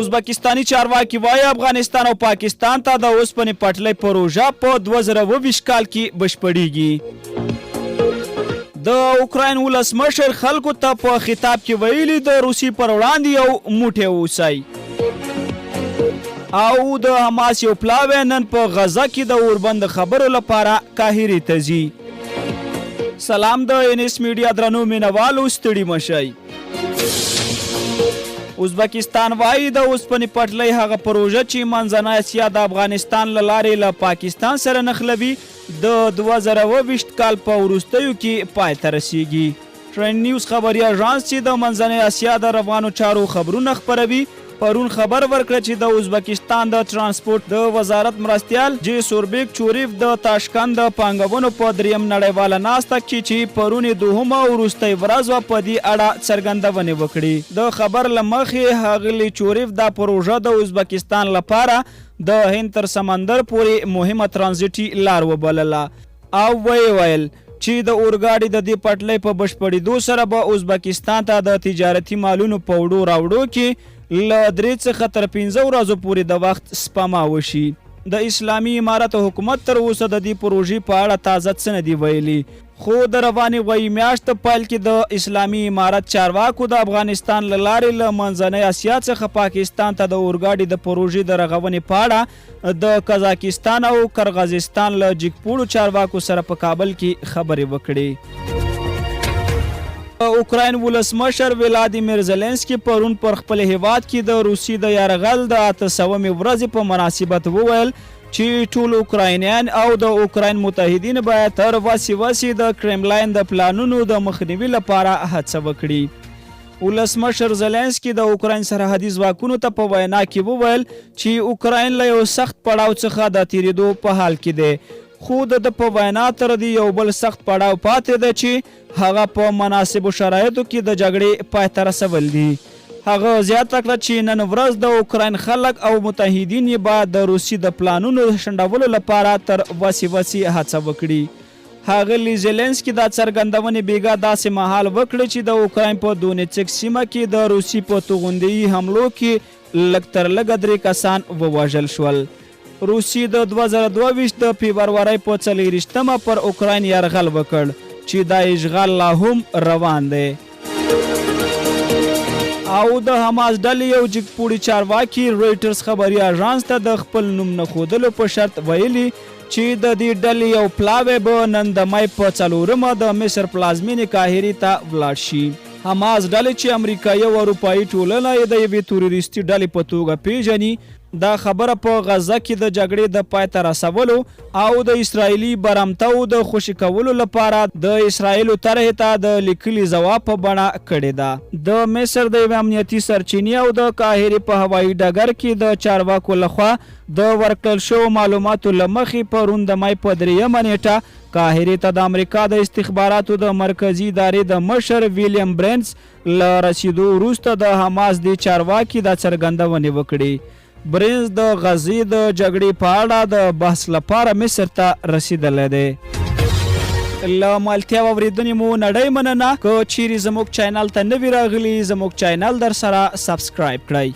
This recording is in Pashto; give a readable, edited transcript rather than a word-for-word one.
ازبکستاني چارواکي وایي افغانستان او پاکستان ته د اوسپنې پټلۍ پروژه په 2022 کال کې بشپړېږي. د اوکراین ولسمشر خلکو ته په خطاب کې ویلي د روسي پر وړاندې یو موټی اوسئ. او د حماس یو پلاوی نن په غزه کې د اوربند خبرو لپاره قاهرې ته ځي. سلام د انیس میډیا درنو مینوالو ستړي مشئ. ازبکستان وایي د اوسپنې پټلۍ هغه پروژه چې منځنۍ اسیا د افغانستان له لارې له پاکستان سره نښلوي د 2022 کال په وروستیو کې پای ته رسیږي. ټرند نیوز خبري اژانس چې د منځنۍ اسیا د روانو چارو خبرونه خپروي پرون خبر ورکړ چې د ازبکستان د ترانسپورت د وزارت مرستیال جی سوربیک چوریف د تاشکند د پانګونو په دریم نړیواله ناسته کې چې پرون دوهمه وروستۍ ورځ وه په دې اړه څرګندونې وکړي. د خبر له مخې ښاغلي چوریف دا پروژه د ازبکستان لپاره د هند تر سمندر پورې مهمه ترانزیټي لار وبلله او ویل چې د اورګاډي د دې پټلۍ په بشپړېدو سره به ازبکستان ته د تجارتي مالونو په وړو راوړو کې له 3 څخه تر 15 ورځو پورې د وخت سپما وشي. د اسلامي امارت حکومت تر اوسه د دې پروژې په اړه تازه څه نه دي ویلي، خو د روانې غویي میاشت پیل کې د اسلامي امارت چارواکو د افغانستان له لارې له منځنۍ اسیا څخه پاکستان ته د اورګاډي د پروژې د رغونې په اړه د قزاقستان او کرغزستان له جګپوړو چارواکو سره په کابل کې خبرې وکړې. اوکراین ولسمشر ولادیمیر زلنسکي پرون پر خپل هیواد کې د روسي د یرغل د 800مې ورځې په مناسبت وویل چې ټول اوکراینیان او د اوکراین متحدین باید تر وسې د کرملاین د پلانونو د مخنیوي لپاره هڅه وکړي. ولسمشر زلنسکي د اوکراین سرحدي ځواکونو ته په وینا کې وویل چې اوکراین له یو سخت پړاو څخه د تیریدو په حال کې دی، خو د په وینا تر دې یو بل سخت پړاو پاتې ده چې هغه په مناسبو شرایطو کې د جګړې پای ته رسول دي. هغه زیاته کړه چې نن ورځ د اوکراین خلک او متحدین یې باید د روسي د پلانونو شنډولو لپاره تر وسې هڅه وکړي. ښاغلي زیلنسکي دا څرګندونې بیګا داسې مهال وکړې چې د اوکراین په دونیڅک سیمه کې د روسي په توغندیي حملو کې لږ تر لږه 3 کسان ووژل شول. روسي د 2022 د فبرورۍ په 24مه پر اوکراین یرغل وکړ چې دا اشغال لا هم روان دی. او د حماس ډلې یو جګپوړي چارواکي رویټرز خبري اژانس ته د خپل نوم نه ښودلو په شرط ویلي چې د دې ډلې یو پلاوی به نن د مۍ په 4مه د مصر پلازمینې قاهرې ته ولاړ شي. حماس ډلې چې امریکایي او اروپایي ټولنه یې د یوې تروریستي ډلې په توګه پیژني دا خبره په غزه کې د جګړې د پای ته رسولو او د اسرائیلي برمتو د خوشي کولو لپاره د اسرائیلو طرحې ته د لیکلي ځواب په بڼه کړې ده. د مصر د یوې امنیتي سرچینې او د قاهرې په هوایي ډګر کې د چارواکو لخوا د ورکړل شوو معلوماتو له مخې پرون د مۍ په 3مه نیټه قاهرې ته د امریکا د استخباراتو د مرکزي ادارې د مشر ویلیام برنس له رسیدو وروسته د حماس د چارواکي دا څرګندونې وکړې. برنس د غزې د جګړې په اړه د بحث لپاره مصر ته رسیدلی دی. له مالتیا او اورېدنې مو نړۍ مننه. که چیرې زموږ چینل ته نوي راغلي زموږ چینل در سره سبسکرایب کړئ.